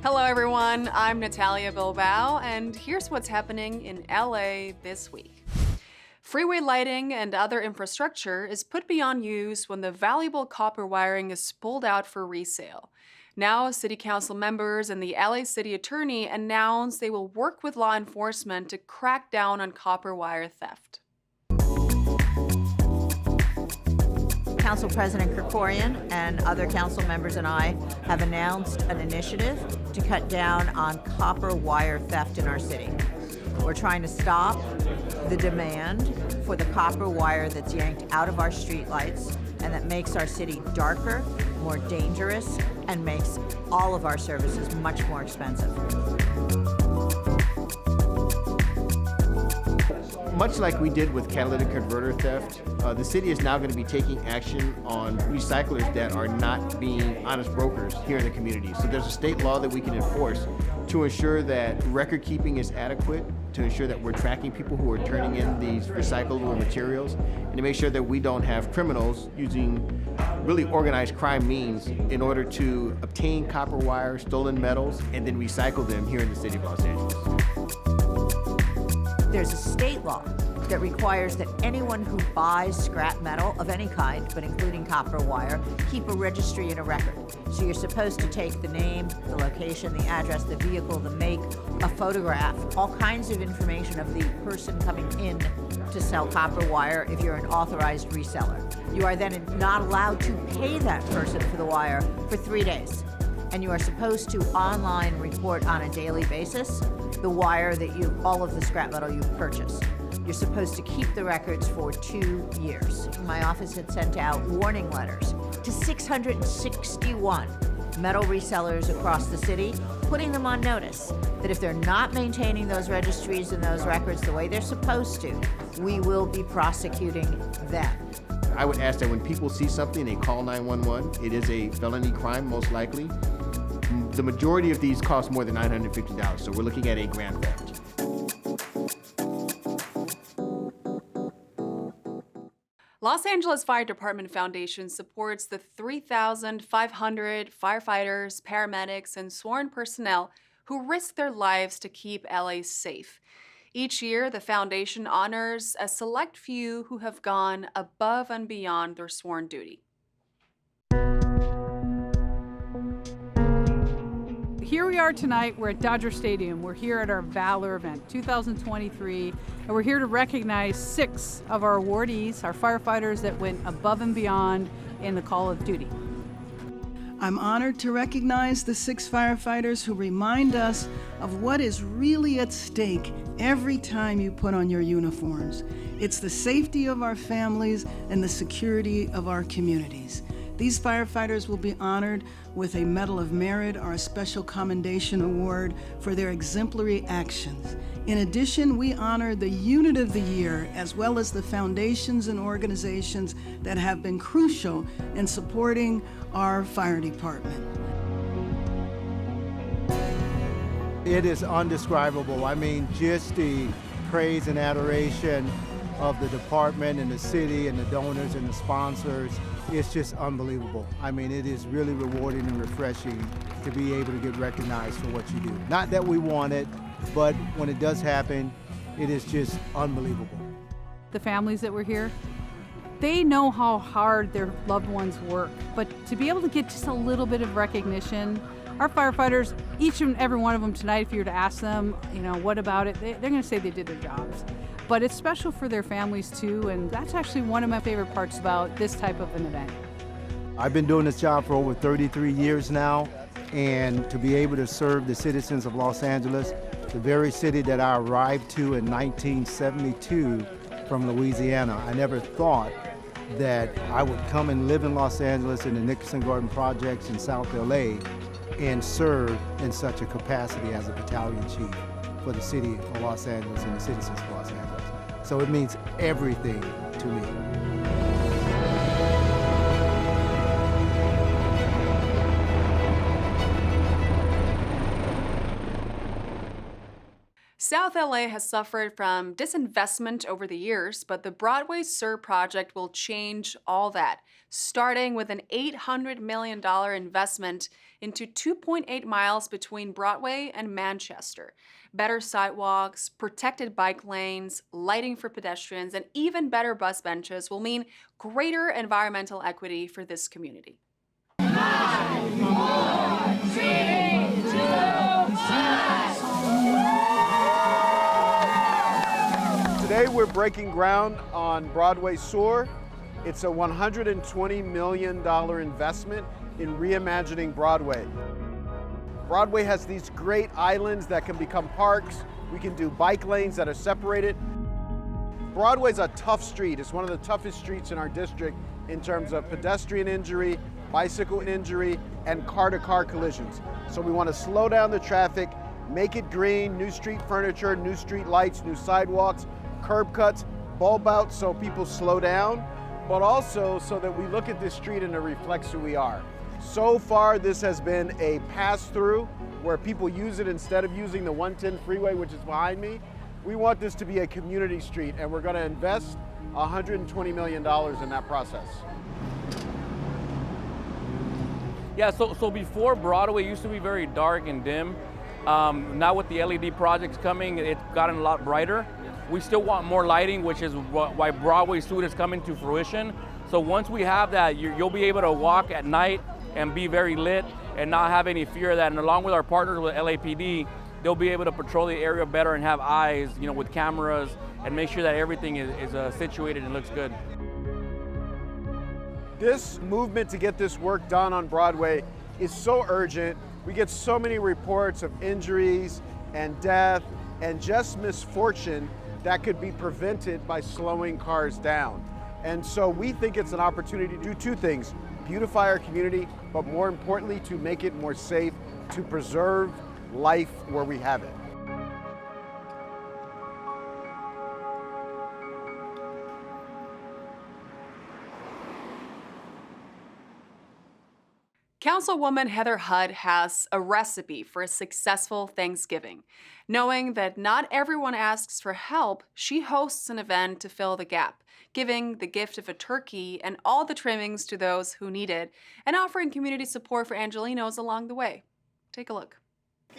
Hello everyone, I'm Natalia Bilbao, and here's what's happening in LA this week. Freeway lighting and other infrastructure is put beyond use when the valuable copper wiring is pulled out for resale. Now, City Council members and the LA City Attorney announced they will work with law enforcement to crack down on copper wire theft. Council President Krikorian and other council members and I have announced an initiative to cut down on copper wire theft in our city. We're trying to stop the demand for the copper wire that's yanked out of our streetlights and that makes our city darker, more dangerous, and makes all of our services much more expensive. Much like we did with catalytic converter theft, the city is now going to be taking action on recyclers that are not being honest brokers here in the community. So there's a state law that we can enforce to ensure that record keeping is adequate, to ensure that we're tracking people who are turning in these recyclable materials, and to make sure that we don't have criminals using really organized crime means in order to obtain copper wire, stolen metals, and then recycle them here in the city of Los Angeles. There's a state law that requires that anyone who buys scrap metal of any kind, but including copper wire, keep a registry and a record. So you're supposed to take the name, the location, the address, the vehicle, the make, a photograph, all kinds of information of the person coming in to sell copper wire if you're an authorized reseller. You are then not allowed to pay that person for the wire for 3 days. And you are supposed to online report on a daily basis the wire that all of the scrap metal you've purchased. You're supposed to keep the records for 2 years. My office had sent out warning letters to 661 metal resellers across the city, putting them on notice that if they're not maintaining those registries and those records the way they're supposed to, we will be prosecuting them. I would ask that when people see something, they call 911. It is a felony crime, most likely. The majority of these cost more than $950, so we're looking at a grand theft. Los Angeles Fire Department Foundation supports the 3,500 firefighters, paramedics, and sworn personnel who risk their lives to keep LA safe. Each year, the foundation honors a select few who have gone above and beyond their sworn duty. Here we are tonight, we're at Dodger Stadium. We're here at our Valor event 2023, and we're here to recognize 6 of our awardees, our firefighters that went above and beyond in the call of duty. I'm honored to recognize the 6 firefighters who remind us of what is really at stake every time you put on your uniforms. It's the safety of our families and the security of our communities. These firefighters will be honored with a Medal of Merit or a Special Commendation Award for their exemplary actions. In addition, we honor the Unit of the Year as well as the foundations and organizations that have been crucial in supporting our fire department. It is undescribable. I mean, just the praise and adoration of the department and the city and the donors and the sponsors. It's just unbelievable. I mean, it is really rewarding and refreshing to be able to get recognized for what you do. Not that we want it, but when it does happen, it is just unbelievable. The families that were here, they know how hard their loved ones work, but to be able to get just a little bit of recognition, our firefighters, each and every one of them tonight, if you were to ask them, what about it, they're going to say they did their jobs. But it's special for their families too, and that's actually one of my favorite parts about this type of an event. I've been doing this job for over 33 years now, and to be able to serve the citizens of Los Angeles, the very city that I arrived to in 1972 from Louisiana, I never thought that I would come and live in Los Angeles in the Nickerson Garden projects in South LA and serve in such a capacity as a battalion chief for the city of Los Angeles and the citizens of Los Angeles. So it means everything to me. South LA has suffered from disinvestment over the years, but the Broadway SUR project will change all that, starting with an $800 million investment into 2.8 miles between Broadway and Manchester. Better sidewalks, protected bike lanes, lighting for pedestrians, and even better bus benches will mean greater environmental equity for this community. 5, 4, 3, 2, 1. Today we're breaking ground on Broadway SUR. It's a $120 million investment in reimagining Broadway. Broadway has these great islands that can become parks. We can do bike lanes that are separated. Broadway's a tough street. It's one of the toughest streets in our district in terms of pedestrian injury, bicycle injury, and car-to-car collisions. So we want to slow down the traffic, make it green, new street furniture, new street lights, new sidewalks, curb cuts, bulb outs so people slow down, but also so that we look at this street and it reflects who we are. So far, this has been a pass-through where people use it instead of using the 110 freeway, which is behind me. We want this to be a community street, and we're going to invest $120 million in that process. Yeah, so before Broadway used to be very dark and dim. Now with the LED projects coming, it's gotten a lot brighter. We still want more lighting, which is why Broadway SUR is coming to fruition. So once we have that, you'll be able to walk at night and be very lit and not have any fear of that. And along with our partners with LAPD, they'll be able to patrol the area better and have eyes, with cameras and make sure that everything is situated and looks good. This movement to get this work done on Broadway is so urgent. We get so many reports of injuries and death and just misfortune that could be prevented by slowing cars down. And so we think it's an opportunity to do two things: beautify our community, but more importantly, to make it more safe, to preserve life where we have it. Councilwoman Heather Hudd has a recipe for a successful Thanksgiving. Knowing that not everyone asks for help, she hosts an event to fill the gap, giving the gift of a turkey and all the trimmings to those who need it, and offering community support for Angelenos along the way. Take a look.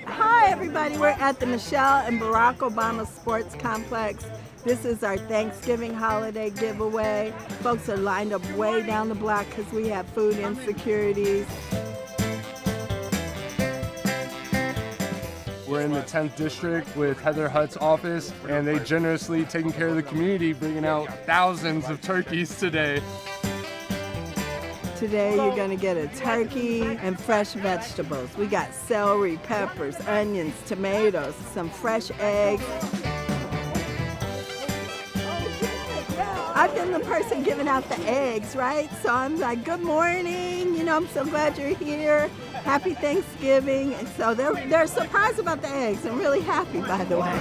Hi everybody, we're at the Michelle and Barack Obama Sports Complex. This is our Thanksgiving holiday giveaway. Folks are lined up way down the block because we have food insecurities. We're in the 10th district with Heather Hutt's office, and they generously taking care of the community, bringing out thousands of turkeys today. Today you're going to get a turkey and fresh vegetables. We got celery, peppers, onions, tomatoes, some fresh eggs. I've been the person giving out the eggs, right? So I'm like, good morning, I'm so glad you're here. Happy Thanksgiving. And so they're surprised about the eggs and really happy, by the way.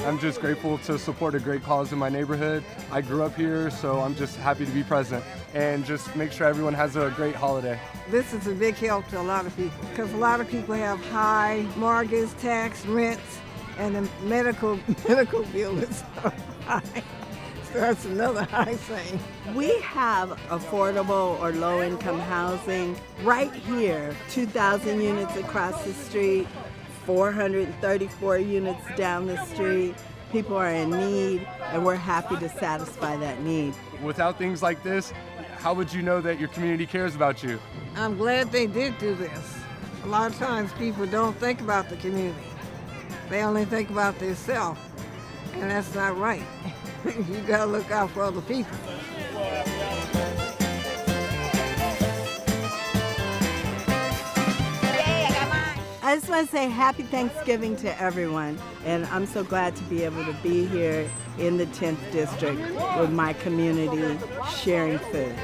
I'm just grateful to support a great cause in my neighborhood. I grew up here, so I'm just happy to be present and just make sure everyone has a great holiday. This is a big help to a lot of people because a lot of people have high mortgage, tax, rents, and the medical bill is so high. So that's another high thing. We have affordable or low-income housing right here, 2,000 units across the street, 434 units down the street. People are in need, and we're happy to satisfy that need. Without things like this, how would you know that your community cares about you? I'm glad they did do this. A lot of times people don't think about the community. They only think about themselves, and that's not right. You gotta look out for other people. I just want to say happy Thanksgiving to everyone, and I'm so glad to be able to be here in the 10th district with my community sharing food.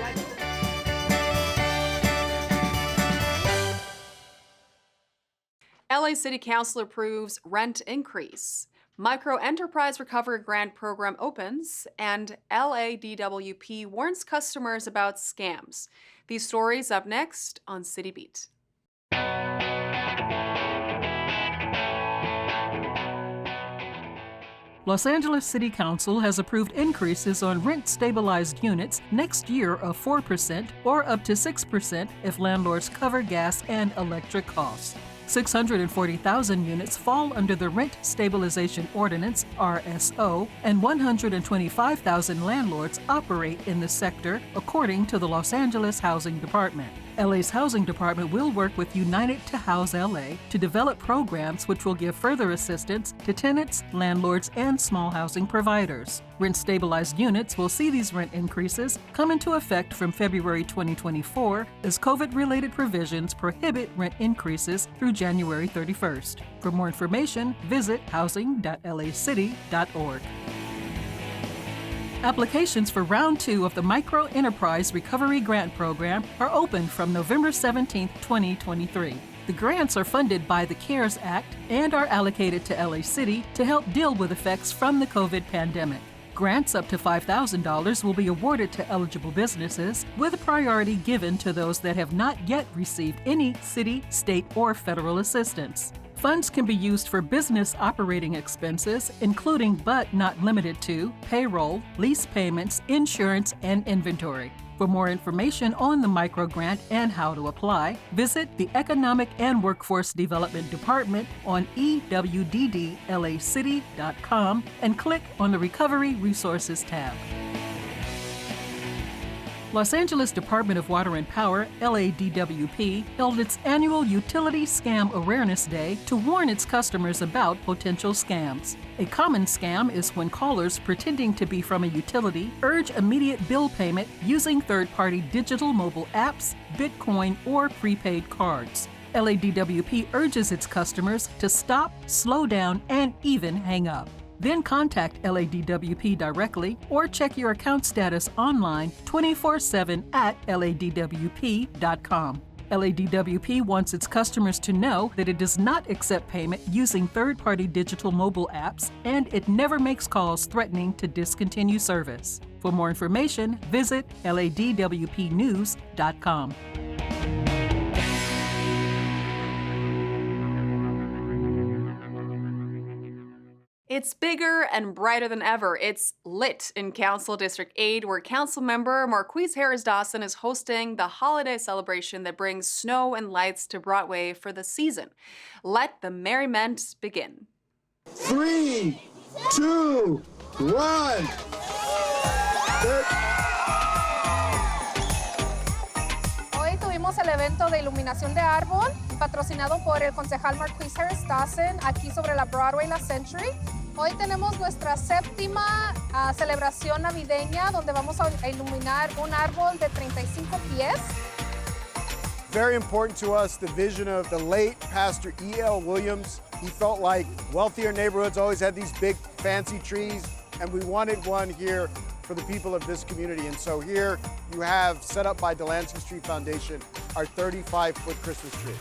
LA City Council approves rent increase. Micro Enterprise Recovery Grant Program opens, and LADWP warns customers about scams. These stories up next on CityBeat. Los Angeles City Council has approved increases on rent-stabilized units next year of 4% or up to 6% if landlords cover gas and electric costs. 640,000 units fall under the Rent Stabilization Ordinance, RSO, and 125,000 landlords operate in the sector, according to the Los Angeles Housing Department. LA's Housing Department will work with United to House LA to develop programs which will give further assistance to tenants, landlords, and small housing providers. Rent-stabilized units will see these rent increases come into effect from February 2024 as COVID-related provisions prohibit rent increases through January 31st. For more information, visit housing.lacity.org. Applications for Round 2 of the Micro Enterprise Recovery Grant Program are open from November 17, 2023. The grants are funded by the CARES Act and are allocated to LA City to help deal with effects from the COVID pandemic. Grants up to $5,000 will be awarded to eligible businesses, with priority given to those that have not yet received any city, state, or federal assistance. Funds can be used for business operating expenses, including but not limited to payroll, lease payments, insurance, and inventory. For more information on the microgrant and how to apply, visit the Economic and Workforce Development Department on ewddlacity.com and click on the Recovery Resources tab. Los Angeles Department of Water and Power, LADWP, held its annual Utility Scam Awareness Day to warn its customers about potential scams. A common scam is when callers pretending to be from a utility urge immediate bill payment using third-party digital mobile apps, Bitcoin, or prepaid cards. LADWP urges its customers to stop, slow down, and even hang up. Then contact LADWP directly or check your account status online 24/7 at ladwp.com. LADWP wants its customers to know that it does not accept payment using third-party digital mobile apps, and it never makes calls threatening to discontinue service. For more information, visit ladwpnews.com. It's bigger and brighter than ever. It's lit in Council District 8, where Councilmember Marquise Harris-Dawson is hosting the holiday celebration that brings snow and lights to Broadway for the season. Let the merriment begin. 3, 2, 1. Hoy tuvimos el evento de iluminación de árbol, patrocinado por el concejal Marquise Harris-Dawson, aquí sobre la Broadway, la Century. Hoy tenemos nuestra séptima celebración navideña, donde vamos a iluminar un árbol de 35 pies. Very important to us, the vision of the late Pastor E.L. Williams. He felt like wealthier neighborhoods always had these big fancy trees, and we wanted one here for the people of this community. And so here you have, set up by Delancey Street Foundation, our 35-foot Christmas tree.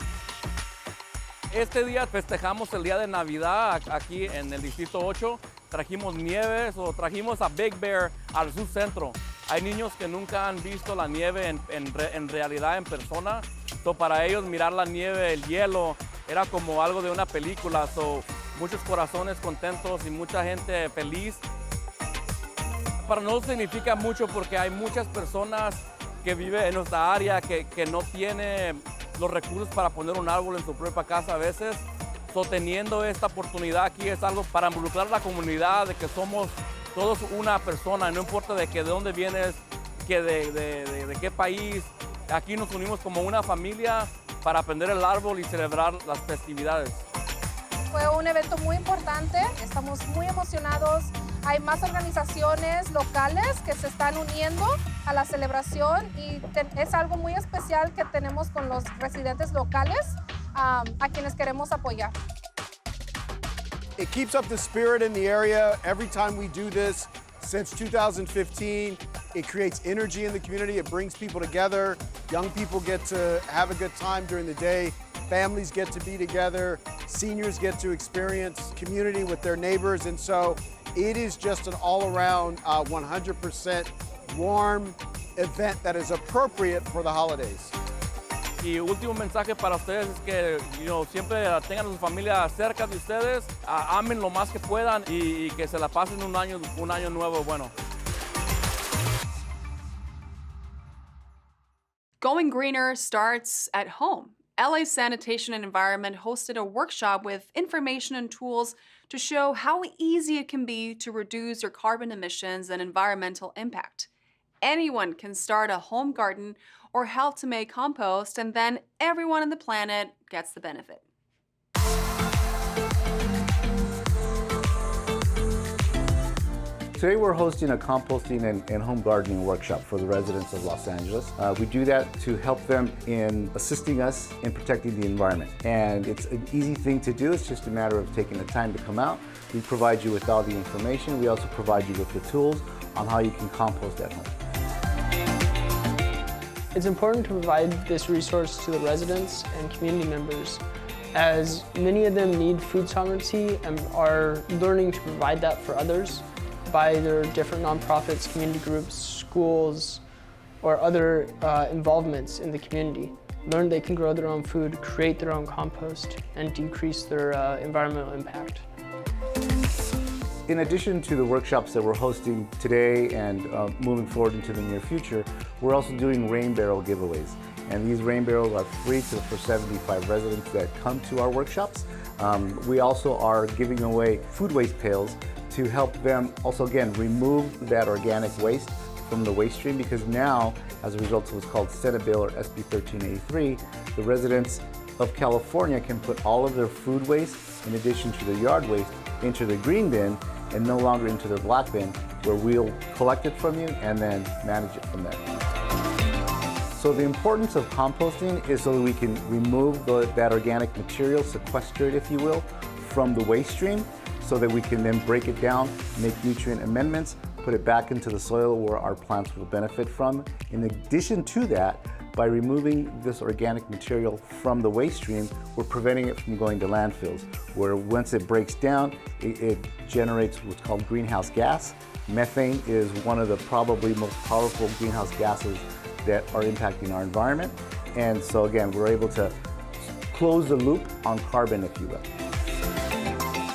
Este día festejamos el día de Navidad aquí en el Distrito 8. Trajimos nieves o trajimos a Big Bear al subcentro. Hay niños que nunca han visto la nieve en realidad, en persona. So, para ellos mirar la nieve, el hielo, era como algo de una película. So, muchos corazones contentos y mucha gente feliz. Para nosotros significa mucho porque hay muchas personas que viven en nuestra área que no tienen los recursos para poner un árbol en su propia casa a veces. So, teniendo esta oportunidad aquí es algo para involucrar a la comunidad, de que somos todos una persona, no importa de dónde vienes, de qué país. Aquí nos unimos como una familia para aprender el árbol y celebrar las festividades. Fue un evento muy importante, estamos muy emocionados. Hay más organizaciones locales que se están uniendo a la celebración y es algo muy especial que tenemos con los residentes locales a quienes queremos apoyar. It keeps up the spirit in the area. Every time we do this, since 2015, it creates energy in the community. It brings people together. Young people get to have a good time during the day. Families get to be together. Seniors get to experience community with their neighbors. And so it is just an all-around 100% warm event that is appropriate for the holidays. Y último mensaje para ustedes es que siempre tengan a su familia cerca de ustedes, amen lo más que puedan y que se la pasen un año nuevo bueno. Going greener starts at home. LA Sanitation and Environment hosted a workshop with information and tools to show how easy it can be to reduce your carbon emissions and environmental impact. Anyone can start a home garden or help to make compost, and then everyone on the planet gets the benefit. Today we're hosting a composting and home gardening workshop for the residents of Los Angeles. We do that to help them in assisting us in protecting the environment. And it's an easy thing to do. It's just a matter of taking the time to come out. We provide you with all the information. We also provide you with the tools on how you can compost at home. It's important to provide this resource to the residents and community members, as many of them need food sovereignty and are learning to provide that for others by their different nonprofits, community groups, schools, or other involvements in the community. Learn they can grow their own food, create their own compost, and decrease their environmental impact. In addition to the workshops that we're hosting today and moving forward into the near future, we're also doing rain barrel giveaways. And these rain barrels are free for 75 residents that come to our workshops. We also are giving away food waste pails to help them also, again, remove that organic waste from the waste stream, because now, as a result of what's called Senate Bill or SB 1383, the residents of California can put all of their food waste, in addition to their yard waste, into the green bin and no longer into their black bin, where we'll collect it from you and then manage it from there. So the importance of composting is so that we can remove that organic material, sequester it, if you will, from the waste stream, so that we can then break it down, make nutrient amendments, put it back into the soil where our plants will benefit from. In addition to that, by removing this organic material from the waste stream, we're preventing it from going to landfills, where once it breaks down, it generates what's called greenhouse gas. Methane is one of the probably most powerful greenhouse gases that are impacting our environment. And so again, we're able to close the loop on carbon, if you will.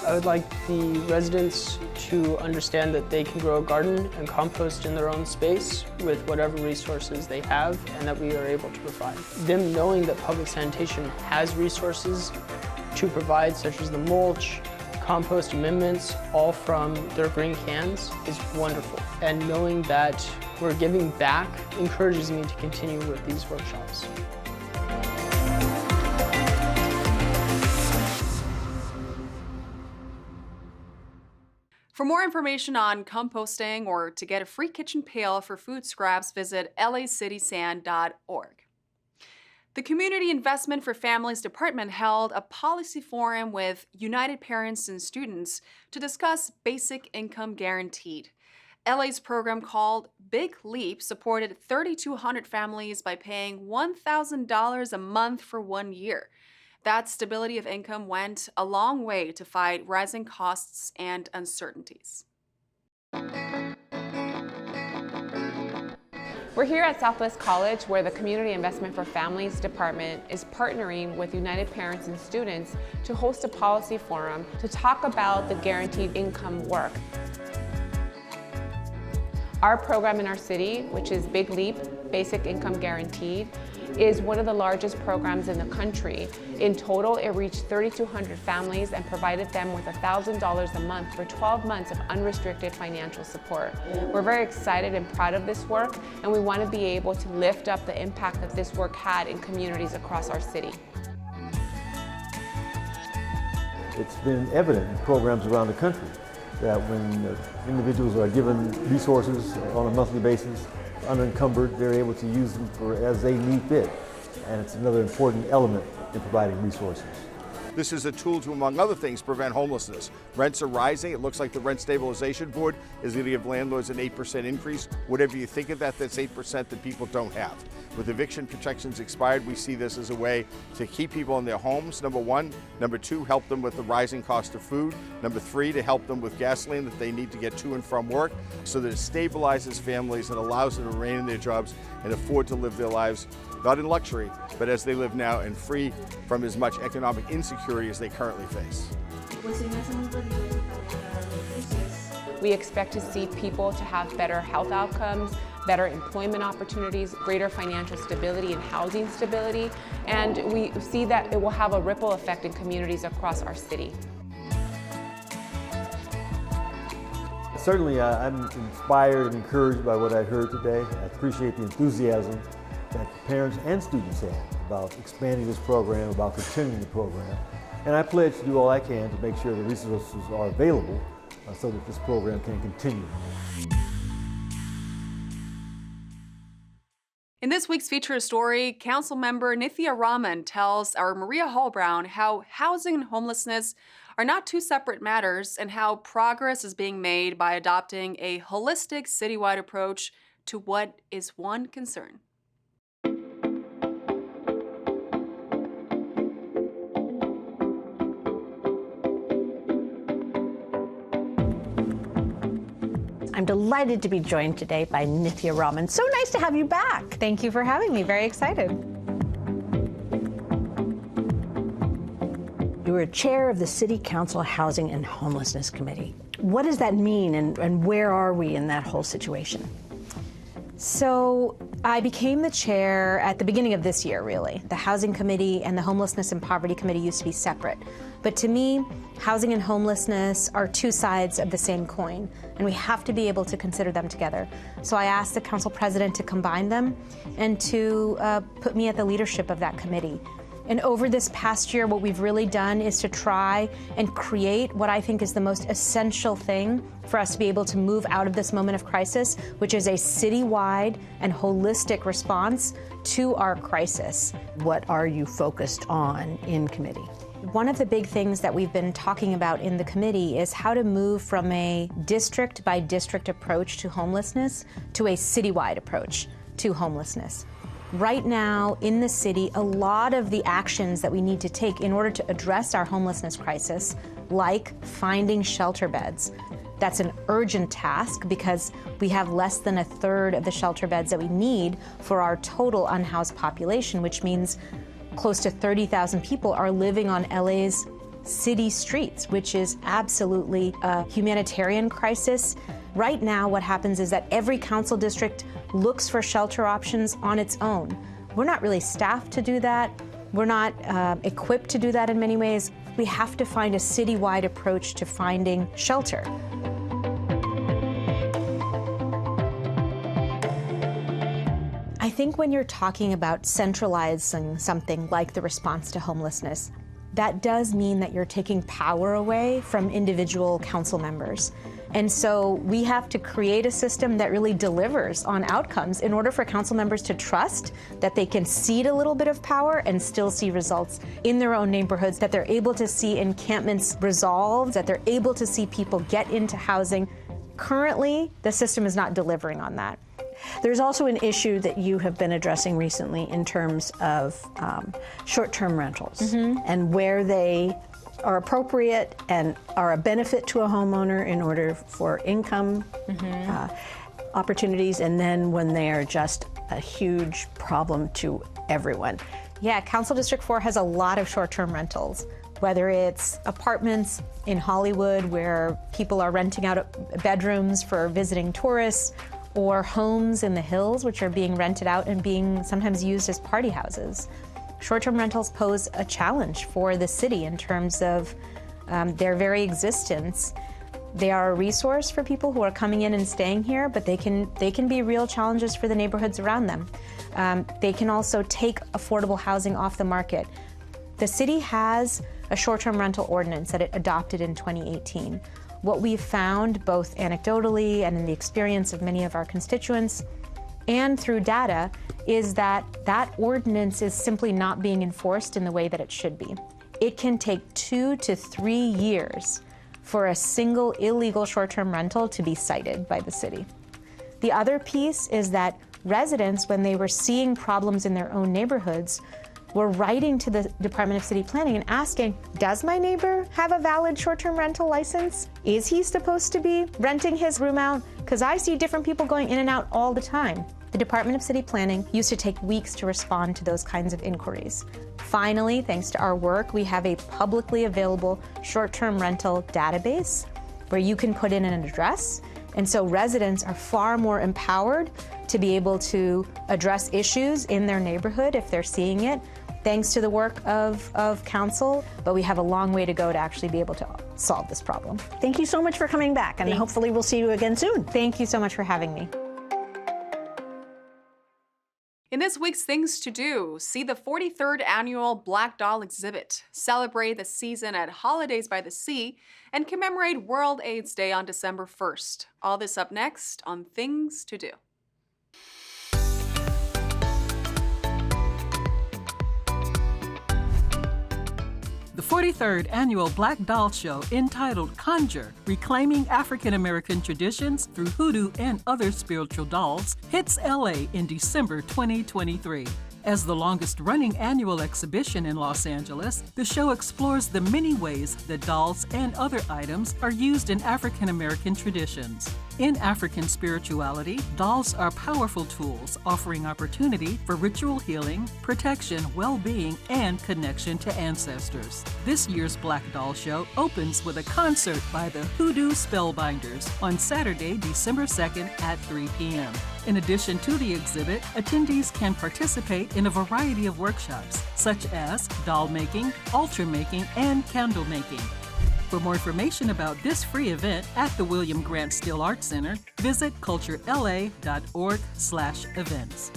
I would like the residents to understand that they can grow a garden and compost in their own space with whatever resources they have and that we are able to provide. Them knowing that public sanitation has resources to provide, such as the mulch, compost amendments, all from their green cans, is wonderful. And knowing that we're giving back encourages me to continue with these workshops. For more information on composting or to get a free kitchen pail for food scraps, visit lacitysan.org. The Community Investment for Families Department held a policy forum with United Parents and Students to discuss basic income guaranteed. LA's program called Big Leap supported 3,200 families by paying $1,000 a month for 1 year. That stability of income went a long way to fight rising costs and uncertainties. We're here at Southwest College, where the Community Investment for Families Department is partnering with United Parents and Students to host a policy forum to talk about the guaranteed income work. Our program in our city, which is Big Leap, Basic Income Guaranteed, is one of the largest programs in the country. In total, it reached 3,200 families and provided them with $1,000 a month for 12 months of unrestricted financial support. We're very excited and proud of this work, and we want to be able to lift up the impact that this work had in communities across our city. It's been evident in programs around the country that when individuals are given resources on a monthly basis, unencumbered, they're able to use them as they need fit. And it's another important element in providing resources. This is a tool to, among other things, prevent homelessness. Rents are rising. It looks like the Rent Stabilization Board is going to give landlords an 8% increase. Whatever you think of that, that's 8% that people don't have. With eviction protections expired, we see this as a way to keep people in their homes, number one. Number two, help them with the rising cost of food. Number three, to help them with gasoline that they need to get to and from work, so that it stabilizes families and allows them to remain in their jobs and afford to live their lives, not in luxury, but as they live now, and free from as much economic insecurity as they currently face. We expect to see people to have better health outcomes, better employment opportunities, greater financial stability and housing stability, and we see that it will have a ripple effect in communities across our city. Certainly, I'm inspired and encouraged by what I heard today. I appreciate the enthusiasm that parents and students have about expanding this program, about continuing the program. And I pledge to do all I can to make sure the resources are available so that this program can continue. In this week's featured story, Councilmember Nithya Raman tells our Maria Hall Brown how housing and homelessness are not two separate matters and how progress is being made by adopting a holistic citywide approach to what is one concern. I'm delighted to be joined today by Nithya Raman. So nice to have you back. Thank you for having me. Very excited. You are chair of the City Council Housing and Homelessness Committee. What does that mean, and where are we in that whole situation? So I became the chair at the beginning of this year, really. The Housing Committee and the Homelessness and Poverty Committee used to be separate. But to me, housing and homelessness are two sides of the same coin, and we have to be able to consider them together. So I asked the council president to combine them and to put me at the leadership of that committee. And over this past year, what we've really done is to try and create what I think is the most essential thing for us to be able to move out of this moment of crisis, which is a citywide and holistic response to our crisis. What are you focused on in committee? One of the big things that we've been talking about in the committee is how to move from a district by district approach to homelessness to a citywide approach to homelessness. Right now in the city, a lot of the actions that we need to take in order to address our homelessness crisis, like finding shelter beds, that's an urgent task because we have less than a third of the shelter beds that we need for our total unhoused population, which means close to 30,000 people are living on LA's city streets, which is absolutely a humanitarian crisis. Right now, what happens is that every council district looks for shelter options on its own. We're not really staffed to do that. We're not equipped to do that in many ways. We have to find a citywide approach to finding shelter. I think when you're talking about centralizing something like the response to homelessness, that does mean that you're taking power away from individual council members. And so we have to create a system that really delivers on outcomes in order for council members to trust that they can cede a little bit of power and still see results in their own neighborhoods, that they're able to see encampments resolved, that they're able to see people get into housing. Currently, the system is not delivering on that. There's also an issue that you have been addressing recently in terms of short-term rentals and where they are appropriate and are a benefit to a homeowner in order for income opportunities, and then when they are just a huge problem to everyone. Yeah, Council District 4 has a lot of short-term rentals, whether it's apartments in Hollywood where people are renting out bedrooms for visiting tourists, or homes in the hills which are being rented out and being sometimes used as party houses. Short-term rentals pose a challenge for the city in terms of their very existence. They are a resource for people who are coming in and staying here, but they can be real challenges for the neighborhoods around them. They can also take affordable housing off the market. The city has a short-term rental ordinance that it adopted in 2018. What we've found, both anecdotally and in the experience of many of our constituents, and through data, is that that ordinance is simply not being enforced in the way that it should be. It can take 2 to 3 years for a single illegal short-term rental to be cited by the city. The other piece is that residents, when they were seeing problems in their own neighborhoods, were writing to the Department of City Planning and asking, does my neighbor have a valid short-term rental license? Is he supposed to be renting his room out? Because I see different people going in and out all the time. The Department of City Planning used to take weeks to respond to those kinds of inquiries. Finally, thanks to our work, we have a publicly available short-term rental database where you can put in an address. And so residents are far more empowered to be able to address issues in their neighborhood if they're seeing it, thanks to the work of council. But we have a long way to go to actually be able to solve this problem. Thank you so much for coming back, and hopefully we'll see you again soon. Thank you so much for having me. In this week's Things to Do, see the 43rd annual Black Doll exhibit, celebrate the season at Holidays by the Sea, and commemorate World AIDS Day on December 1st. All this up next on Things to Do. The 43rd Annual Black Doll Show, entitled Conjure, Reclaiming African American Traditions Through Hoodoo and Other Spiritual Dolls, hits LA in December 2023. As the longest-running annual exhibition in Los Angeles, the show explores the many ways that dolls and other items are used in African American traditions. In African spirituality, dolls are powerful tools offering opportunity for ritual healing, protection, well-being, and connection to ancestors. This year's Black Doll Show opens with a concert by the Hoodoo Spellbinders on Saturday, December 2nd at 3 p.m. In addition to the exhibit, attendees can participate in a variety of workshops, such as doll making, altar making, and candle making. For more information about this free event at the William Grant Still Art Center, visit culturela.org/events.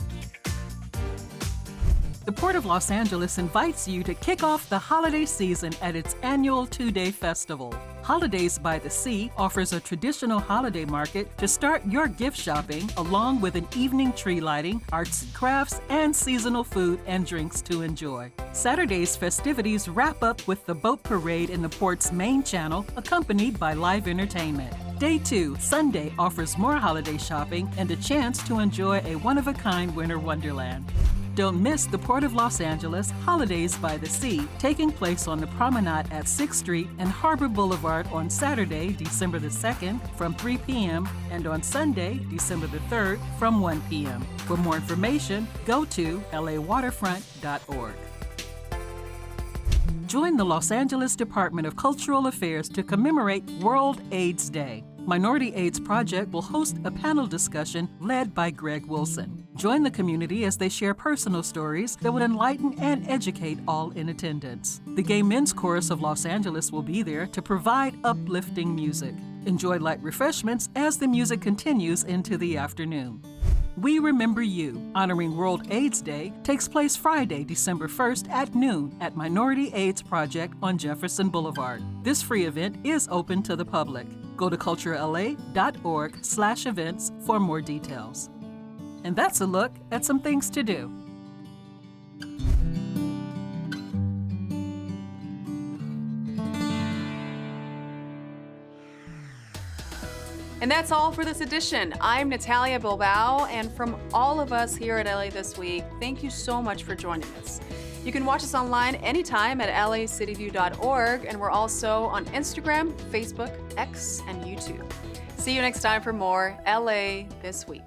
The Port of Los Angeles invites you to kick off the holiday season at its annual 2-day festival. Holidays by the Sea offers a traditional holiday market to start your gift shopping, along with an evening tree lighting, arts and crafts, and seasonal food and drinks to enjoy. Saturday's festivities wrap up with the boat parade in the port's main channel, accompanied by live entertainment. Day 2, Sunday, offers more holiday shopping and a chance to enjoy a one-of-a-kind winter wonderland. Don't miss the Port of Los Angeles Holidays by the Sea, taking place on the promenade at 6th Street and Harbor Boulevard on Saturday, December the 2nd from 3 p.m. and on Sunday, December the 3rd from 1 p.m. For more information, go to lawaterfront.org. Join the Los Angeles Department of Cultural Affairs to commemorate World AIDS Day. Minority AIDS Project will host a panel discussion led by Greg Wilson. Join the community as they share personal stories that would enlighten and educate all in attendance. The Gay Men's Chorus of Los Angeles will be there to provide uplifting music. Enjoy light refreshments as the music continues into the afternoon. We Remember You, honoring World AIDS Day, takes place Friday, December 1st at noon at Minority AIDS Project on Jefferson Boulevard. This free event is open to the public. Go to culturela.org/events for more details. And that's a look at some things to do. And that's all for this edition. I'm Nithya Bilbao, and from all of us here at LA This Week, thank you so much for joining us. You can watch us online anytime at lacitywiew.org, and we're also on Instagram, Facebook, X, and YouTube. See you next time for more LA This Week.